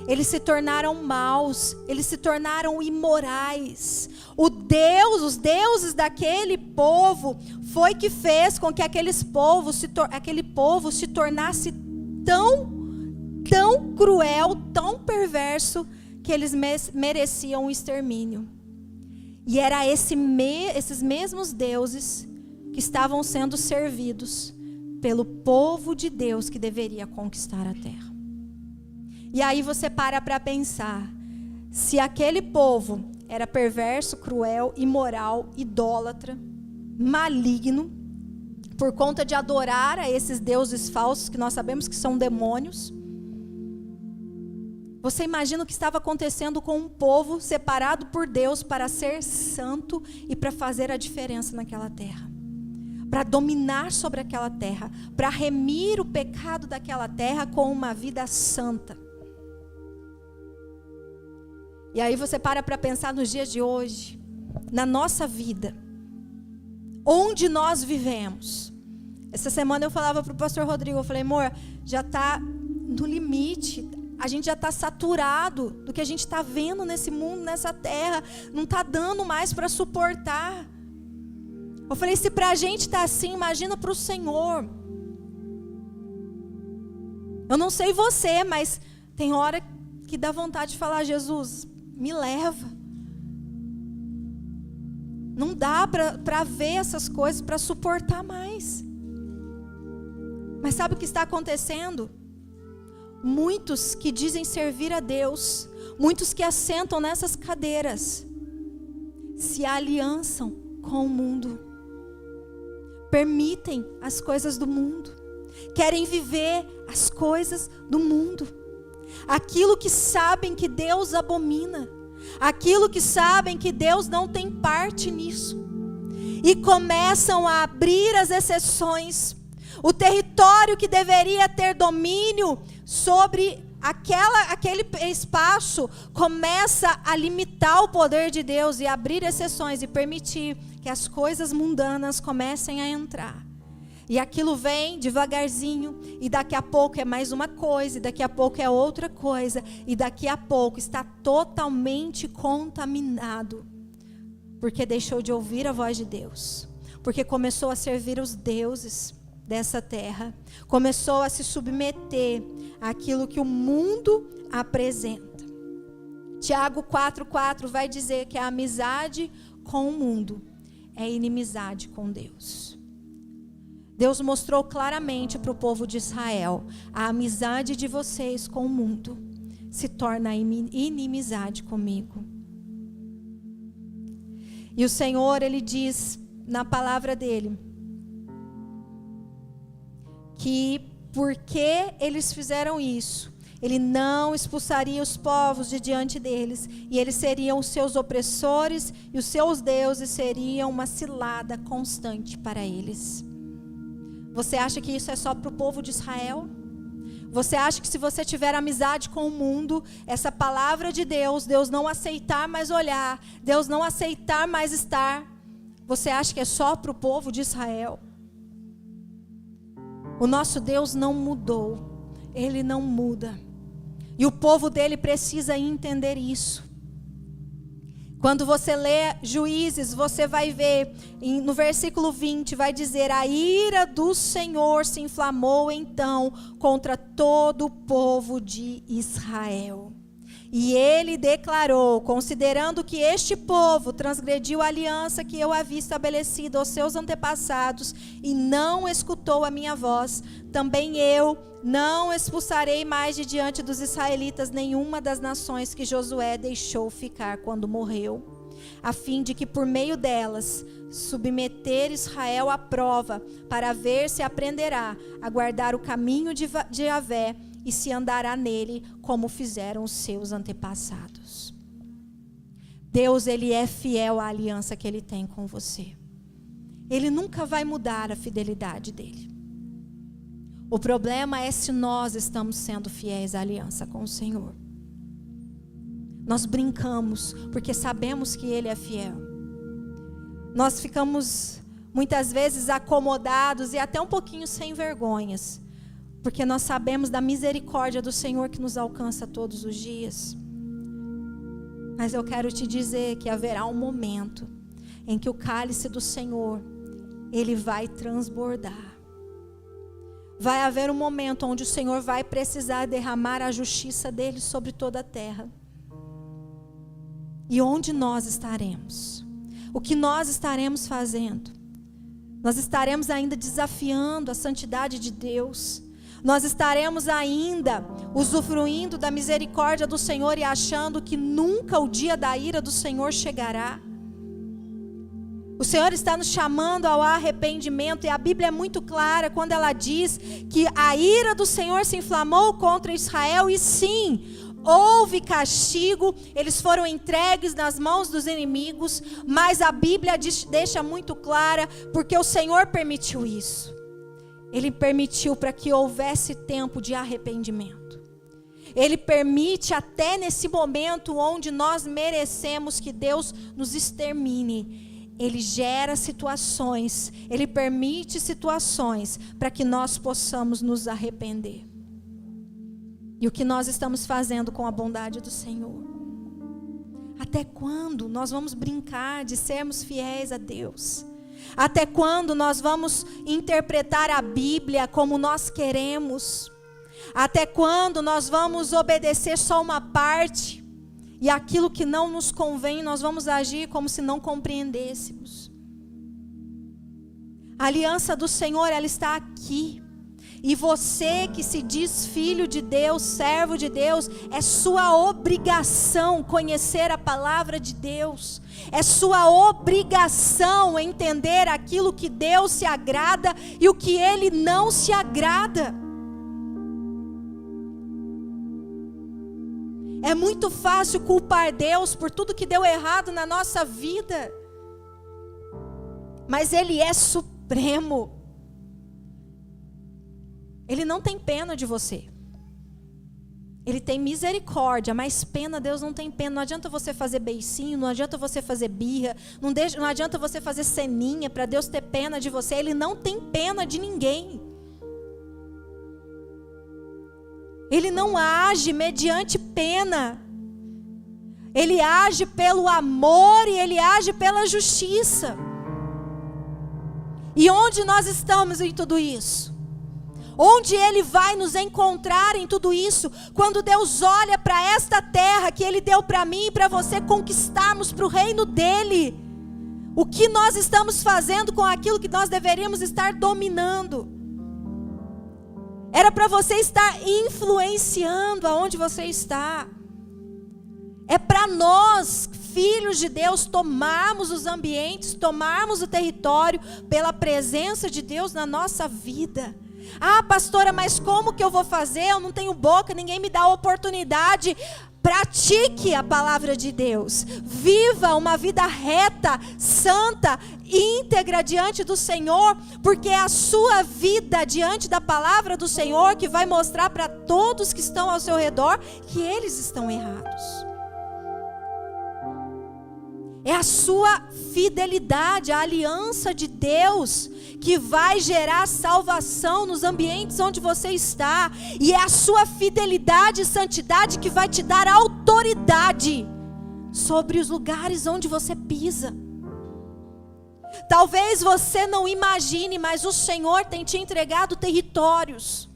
eles se tornaram maus, eles se tornaram imorais. Os deuses daquele povo foi que fez com que aquele povo se tornasse tão cruel, tão perverso, que eles mereciam o extermínio. E era esses mesmos deuses que estavam sendo servidos pelo povo de Deus que deveria conquistar a terra. E aí você para pensar, se aquele povo era perverso, cruel, imoral, idólatra, maligno, por conta de adorar a esses deuses falsos, que nós sabemos que são demônios, você imagina o que estava acontecendo com um povo separado por Deus para ser santo e para fazer a diferença naquela terra, para dominar sobre aquela terra, para remir o pecado daquela terra com uma vida santa. E aí você para pensar nos dias de hoje, na nossa vida, onde nós vivemos. Essa semana eu falava para o pastor Rodrigo, eu falei, amor, já está no limite, a gente já está saturado do que a gente está vendo nesse mundo, nessa terra, não está dando mais para suportar. Eu falei, se para a gente está assim, imagina para o Senhor. Eu não sei você, mas tem hora que dá vontade de falar, Jesus, me leva. Não dá para ver essas coisas, para suportar mais. Mas sabe o que está acontecendo? Muitos que dizem servir a Deus, muitos que assentam nessas cadeiras, se aliançam com o mundo, permitem as coisas do mundo, querem viver as coisas do mundo, aquilo que sabem que Deus abomina, aquilo que sabem que Deus não tem parte nisso, e começam a abrir as exceções. O território que deveria ter domínio sobre aquele espaço começa a limitar o poder de Deus e abrir exceções e permitir que as coisas mundanas comecem a entrar. E aquilo vem devagarzinho, e daqui a pouco é mais uma coisa, e daqui a pouco é outra coisa, e daqui a pouco está totalmente contaminado, porque deixou de ouvir a voz de Deus, porque começou a servir os deuses dessa terra, começou a se submeter àquilo que o mundo apresenta. Tiago 4,4 vai dizer que a amizade com o mundo é inimizade com Deus. Deus mostrou claramente para o povo de Israel: a amizade de vocês com o mundo se torna inimizade comigo. E o Senhor, Ele diz na palavra dEle, que porque eles fizeram isso, Ele não expulsaria os povos de diante deles, e eles seriam os seus opressores, e os seus deuses seriam uma cilada constante para eles. Você acha que isso é só para o povo de Israel? Você acha que se você tiver amizade com o mundo, essa palavra de Deus, Deus não aceitar mais olhar, Deus não aceitar mais estar, você acha que é só para o povo de Israel? O nosso Deus não mudou, Ele não muda, e o povo dele precisa entender isso. Quando você lê Juízes, você vai ver, no versículo 20, vai dizer: a ira do Senhor se inflamou então contra todo o povo de Israel. E ele declarou, considerando que este povo transgrediu a aliança que eu havia estabelecido aos seus antepassados e não escutou a minha voz, também eu não expulsarei mais de diante dos israelitas nenhuma das nações que Josué deixou ficar quando morreu, a fim de que por meio delas submeter Israel à prova, para ver se aprenderá a guardar o caminho de Yahvé e se andará nele como fizeram os seus antepassados. Deus, Ele é fiel à aliança que Ele tem com você. Ele nunca vai mudar a fidelidade dEle. O problema é se nós estamos sendo fiéis à aliança com o Senhor. Nós brincamos porque sabemos que Ele é fiel. Nós ficamos muitas vezes acomodados e até um pouquinho sem vergonhas, porque nós sabemos da misericórdia do Senhor que nos alcança todos os dias. Mas eu quero te dizer que haverá um momento em que o cálice do Senhor, ele vai transbordar. Vai haver um momento onde o Senhor vai precisar derramar a justiça dele sobre toda a terra. E onde nós estaremos? O que nós estaremos fazendo? Nós estaremos ainda desafiando a santidade de Deus. Nós estaremos ainda usufruindo da misericórdia do Senhor e achando que nunca o dia da ira do Senhor chegará. O Senhor está nos chamando ao arrependimento, e a Bíblia é muito clara quando ela diz que a ira do Senhor se inflamou contra Israel, e sim, houve castigo, eles foram entregues nas mãos dos inimigos, mas a Bíblia deixa muito clara, porque o Senhor permitiu isso. Ele permitiu para que houvesse tempo de arrependimento. Ele permite até nesse momento onde nós merecemos que Deus nos extermine. Ele gera situações, Ele permite situações para que nós possamos nos arrepender. E o que nós estamos fazendo com a bondade do Senhor? Até quando nós vamos brincar de sermos fiéis a Deus? Até quando nós vamos interpretar a Bíblia como nós queremos? Até quando nós vamos obedecer só uma parte? E aquilo que não nos convém, nós vamos agir como se não compreendêssemos. A aliança do Senhor, ela está aqui. E você que se diz filho de Deus, servo de Deus, é sua obrigação conhecer a palavra de Deus. É sua obrigação entender aquilo que Deus se agrada e o que Ele não se agrada. É muito fácil culpar Deus por tudo que deu errado na nossa vida. Mas Ele é supremo. Ele não tem pena de você. Ele tem misericórdia, mas pena Deus não tem pena. Não adianta você fazer beicinho, não adianta você fazer birra, não adianta você fazer ceninha para Deus ter pena de você. Ele não tem pena de ninguém. Ele não age mediante pena. Ele age pelo amor e Ele age pela justiça. E onde nós estamos em tudo isso? Onde Ele vai nos encontrar em tudo isso? Quando Deus olha para esta terra que Ele deu para mim e para você conquistarmos para o reino dEle, o que nós estamos fazendo com aquilo que nós deveríamos estar dominando? Era para você estar influenciando aonde você está. É para nós, filhos de Deus, tomarmos os ambientes, tomarmos o território pela presença de Deus na nossa vida. Ah, pastora, mas como que eu vou fazer? Eu não tenho boca, ninguém me dá a oportunidade. Pratique a palavra de Deus. Viva uma vida reta, santa, íntegra diante do Senhor, porque é a sua vida diante da palavra do Senhor que vai mostrar para todos que estão ao seu redor que eles estão errados. É a sua fidelidade, a aliança de Deus que vai gerar salvação nos ambientes onde você está. E é a sua fidelidade e santidade que vai te dar autoridade sobre os lugares onde você pisa. Talvez você não imagine, mas o Senhor tem te entregado territórios.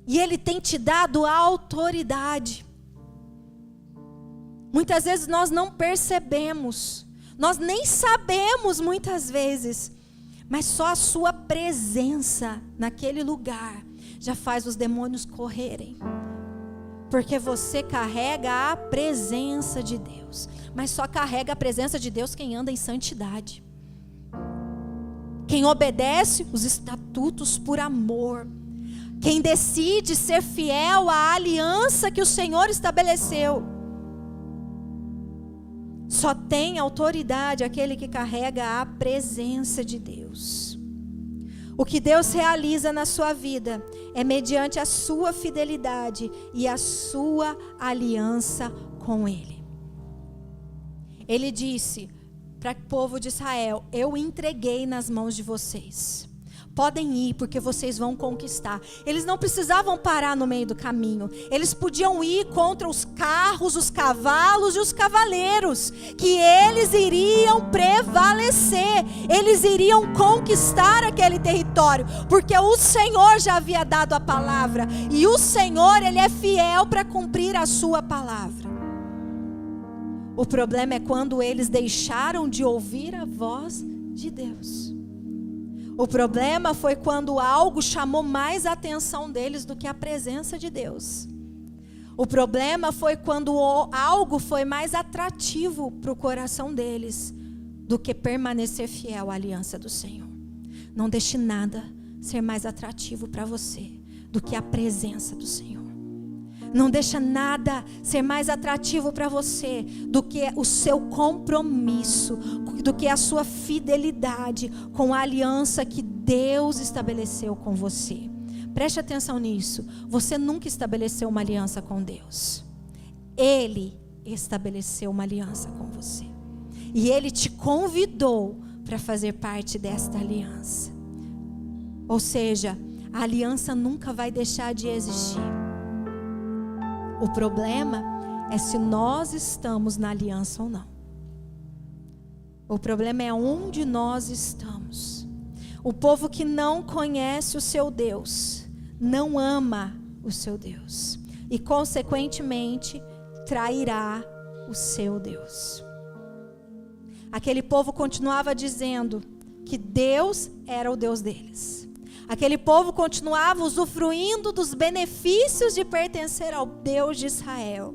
E Ele tem te dado autoridade. Muitas vezes nós não percebemos, nós nem sabemos muitas vezes, mas só a sua presença naquele lugar já faz os demônios correrem. Porque você carrega a presença de Deus, mas só carrega a presença de Deus quem anda em santidade. Quem obedece os estatutos por amor. Quem decide ser fiel à aliança que o Senhor estabeleceu. Só tem autoridade aquele que carrega a presença de Deus. O que Deus realiza na sua vida é mediante a sua fidelidade e a sua aliança com Ele. Ele disse para o povo de Israel: eu entreguei nas mãos de vocês. podem ir, porque vocês vão conquistar. Eles não precisavam parar no meio do caminho. Eles podiam ir contra os carros, os cavalos e os cavaleiros, que eles iriam prevalecer. Eles iriam conquistar aquele território, porque o Senhor já havia dado a palavra. E o Senhor, Ele é fiel para cumprir a sua palavra. O problema é quando eles deixaram de ouvir a voz de Deus. O problema foi quando algo chamou mais a atenção deles do que a presença de Deus. O problema foi quando algo foi mais atrativo para o coração deles do que permanecer fiel à aliança do Senhor. Não deixe nada ser mais atrativo para você do que a presença do Senhor. Não deixa nada ser mais atrativo para você do que o seu compromisso, do que a sua fidelidade com a aliança que Deus estabeleceu com você. Preste atenção nisso. Você nunca estabeleceu uma aliança com Deus. Ele estabeleceu uma aliança com você. E Ele te convidou para fazer parte desta aliança. Ou seja, a aliança nunca vai deixar de existir. O problema é se nós estamos na aliança ou não. O problema é onde nós estamos. O povo que não conhece o seu Deus, não ama o seu Deus. E, consequentemente, trairá o seu Deus. Aquele povo continuava dizendo que Deus era o Deus deles. Aquele povo continuava usufruindo dos benefícios de pertencer ao Deus de Israel.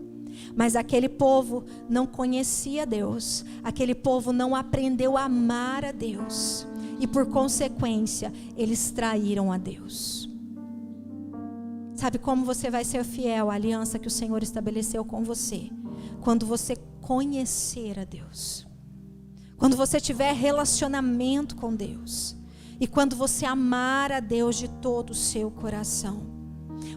Mas aquele povo não conhecia Deus. Aquele povo não aprendeu a amar a Deus. E por consequência, eles traíram a Deus. Sabe como você vai ser fiel à aliança que o Senhor estabeleceu com você? Quando você conhecer a Deus. Quando você tiver relacionamento com Deus. E quando você amar a Deus de todo o seu coração.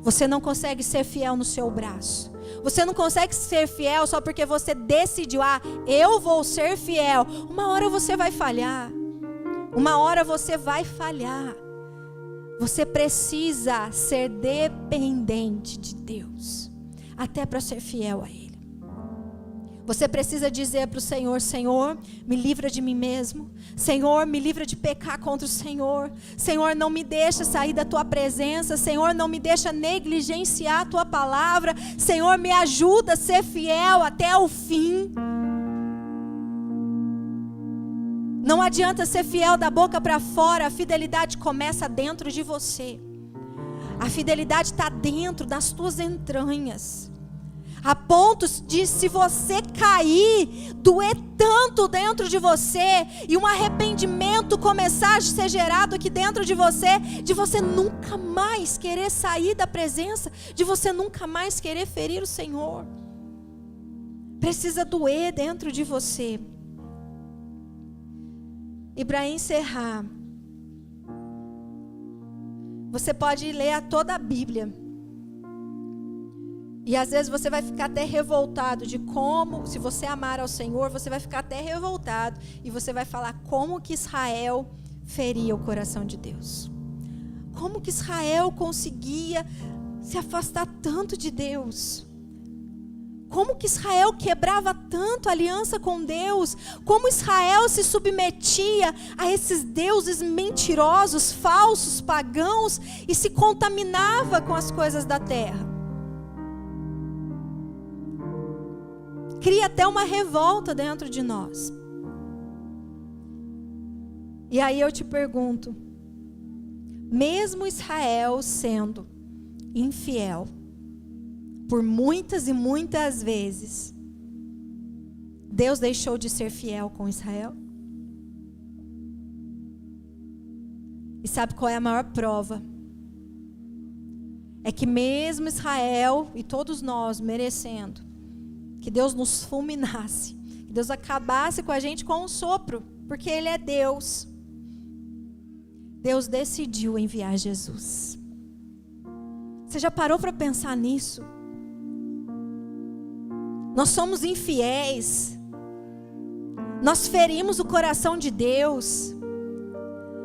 Você não consegue ser fiel no seu braço. Você não consegue ser fiel só porque você decidiu, eu vou ser fiel. Uma hora você vai falhar. Uma hora você vai falhar. Você precisa ser dependente de Deus. Até para ser fiel a Ele. Você precisa dizer para o Senhor, Senhor, me livra de mim mesmo. Senhor, me livra de pecar contra o Senhor. Senhor, não me deixa sair da Tua presença. Senhor, não me deixa negligenciar a Tua palavra. Senhor, me ajuda a ser fiel até o fim. Não adianta ser fiel da boca para fora. A fidelidade começa dentro de você. A fidelidade está dentro das tuas entranhas. A ponto de, se você cair, doer tanto dentro de você, e um arrependimento começar a ser gerado aqui dentro de você nunca mais querer sair da presença, de você nunca mais querer ferir o Senhor. Precisa doer dentro de você. E para encerrar, você pode ler toda a Bíblia. E às vezes você vai ficar até revoltado de como, se você amar ao Senhor, você vai ficar até revoltado. E você vai falar como que Israel feria o coração de Deus. Como que Israel conseguia se afastar tanto de Deus. Como que Israel quebrava tanto a aliança com Deus. Como Israel se submetia a esses deuses mentirosos, falsos, pagãos. E se contaminava com as coisas da terra. Cria até uma revolta dentro de nós. E aí eu te pergunto, mesmo Israel sendo infiel, por muitas e muitas vezes, Deus deixou de ser fiel com Israel? E sabe qual é a maior prova? É que mesmo Israel e todos nós merecendo, que Deus nos fulminasse, que Deus acabasse com a gente com um sopro, porque Ele é Deus. Deus decidiu enviar Jesus. Você já parou para pensar nisso? Nós somos infiéis. Nós ferimos o coração de Deus.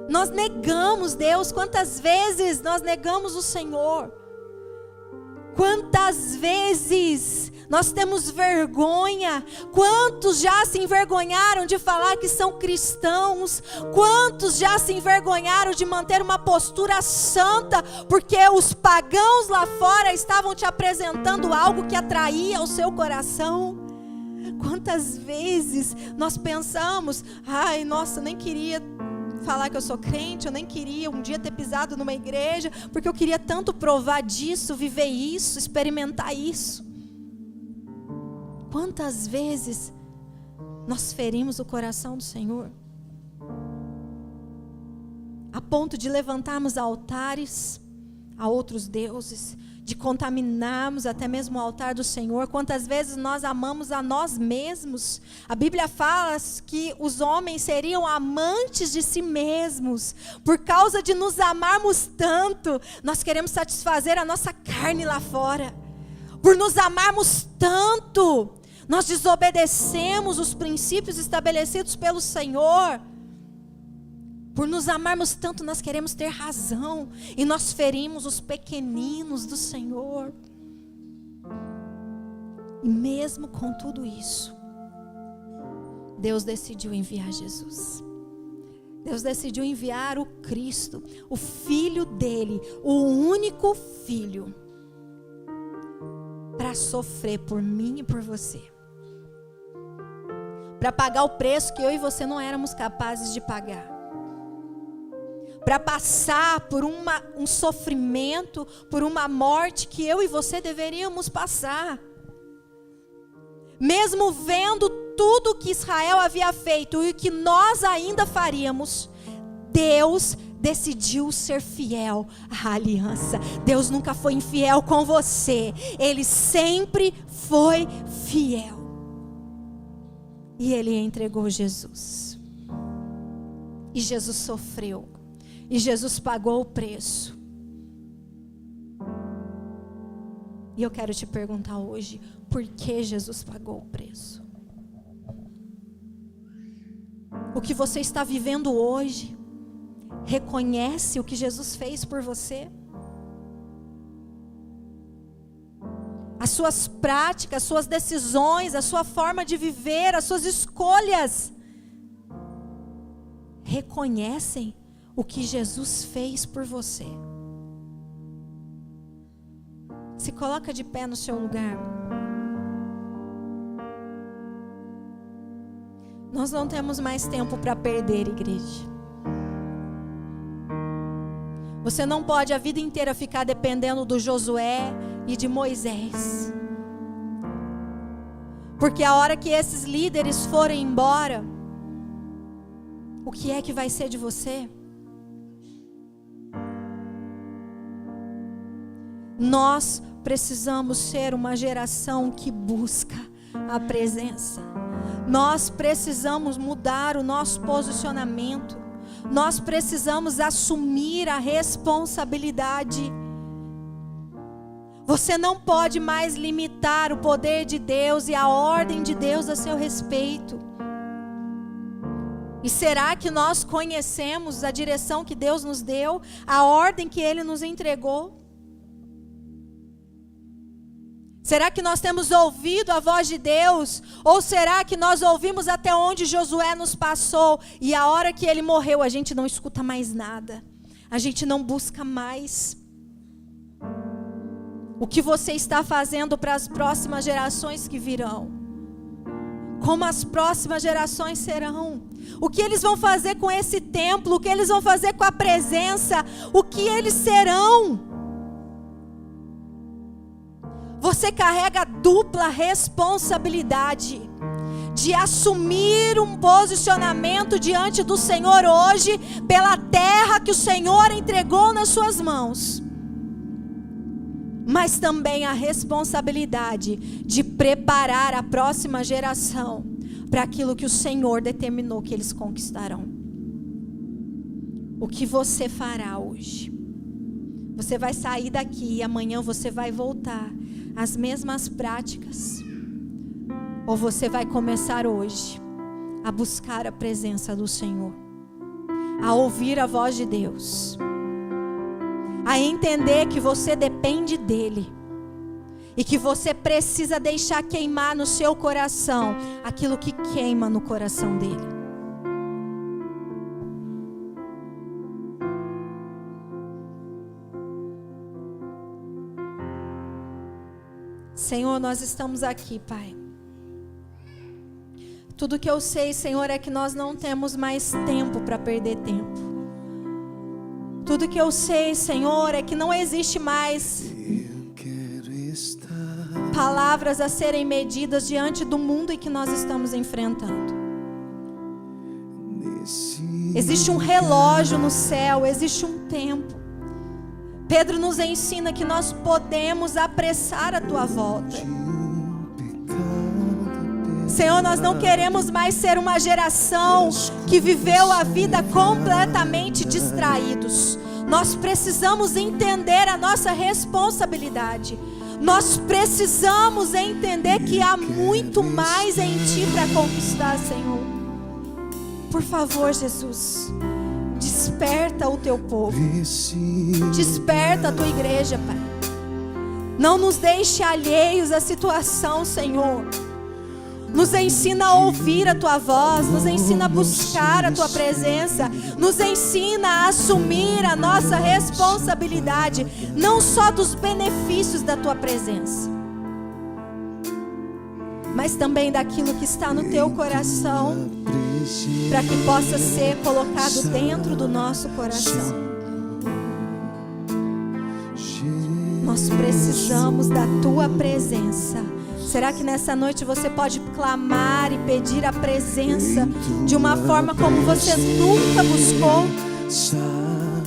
Nós negamos Deus. Quantas vezes nós negamos o Senhor? Quantas vezes nós temos vergonha? Quantos já se envergonharam de falar que são cristãos? Quantos já se envergonharam de manter uma postura santa, porque os pagãos lá fora estavam te apresentando algo que atraía o seu coração? Quantas vezes nós pensamos, ai, nossa, eu nem queria falar que eu sou crente, eu nem queria um dia ter pisado numa igreja, porque eu queria tanto provar disso, viver isso, experimentar isso. Quantas vezes nós ferimos o coração do Senhor, a ponto de levantarmos altares a outros deuses, de contaminarmos até mesmo o altar do Senhor? Quantas vezes nós amamos a nós mesmos? A Bíblia fala que os homens seriam amantes de si mesmos. Por causa de nos amarmos tanto, nós queremos satisfazer a nossa carne lá fora. Por nos amarmos tanto, nós desobedecemos os princípios estabelecidos pelo Senhor. Por nos amarmos tanto, nós queremos ter razão, e nós ferimos os pequeninos do Senhor. E mesmo com tudo isso, Deus decidiu enviar Jesus. Deus decidiu enviar o Cristo, o Filho dele, o único Filho, para sofrer por mim e por você, para pagar o preço que eu e você não éramos capazes de pagar, para passar por um sofrimento, por uma morte que eu e você deveríamos passar. Mesmo vendo tudo que Israel havia feito e que nós ainda faríamos, Deus decidiu ser fiel à aliança. Deus nunca foi infiel com você, Ele sempre foi fiel. E Ele entregou Jesus. E Jesus sofreu. E Jesus pagou o preço. E eu quero te perguntar hoje, por que Jesus pagou o preço? O que você está vivendo hoje reconhece o que Jesus fez por você? As suas práticas, as suas decisões, a sua forma de viver, as suas escolhas reconhecem o que Jesus fez por você? Se coloca de pé no seu lugar. Nós não temos mais tempo para perder, igreja. Você não pode a vida inteira ficar dependendo do Josué e de Moisés. Porque a hora que esses líderes forem embora, o que é que vai ser de você? Nós precisamos ser uma geração que busca a presença. Nós precisamos mudar o nosso posicionamento. Nós precisamos assumir a responsabilidade. Você não pode mais limitar o poder de Deus e a ordem de Deus a seu respeito. E será que nós conhecemos a direção que Deus nos deu, a ordem que Ele nos entregou? Será que nós temos ouvido a voz de Deus? Ou será que nós ouvimos até onde Josué nos passou e a hora que ele morreu a gente não escuta mais nada? A gente não busca mais. O que você está fazendo para as próximas gerações que virão? Como as próximas gerações serão? O que eles vão fazer com esse templo? O que eles vão fazer com a presença? O que eles serão? Você carrega a dupla responsabilidade de assumir um posicionamento diante do Senhor hoje, pela terra que o Senhor entregou nas suas mãos, mas também a responsabilidade de preparar a próxima geração para aquilo que o Senhor determinou que eles conquistarão. O que você fará hoje? Você vai sair daqui e amanhã você vai voltar às mesmas práticas? Ou você vai começar hoje a buscar a presença do Senhor, a ouvir a voz de Deus, a entender que você depende dEle e que você precisa deixar queimar no seu coração aquilo que queima no coração dEle. Senhor, nós estamos aqui, Pai. Tudo que eu sei, Senhor, é que nós não temos mais tempo para perder tempo. Tudo que eu sei, Senhor, é que não existe mais palavras a serem medidas diante do mundo em que nós estamos enfrentando. Existe um relógio no céu, existe um tempo. Pedro nos ensina que nós podemos apressar a tua volta. Senhor, nós não queremos mais ser uma geração que viveu a vida completamente distraídos. Nós precisamos entender a nossa responsabilidade. Nós precisamos entender que há muito mais em Ti para conquistar, Senhor. Por favor, Jesus, desperta o Teu povo. Desperta a Tua igreja, Pai. Não nos deixe alheios à situação, Senhor. Nos ensina a ouvir a Tua voz, nos ensina a buscar a Tua presença, nos ensina a assumir a nossa responsabilidade, não só dos benefícios da Tua presença, mas também daquilo que está no Teu coração, para que possa ser colocado dentro do nosso coração. Nós precisamos da Tua presença. Será que nessa noite você pode clamar e pedir a presença de uma forma como você nunca buscou? Senhor,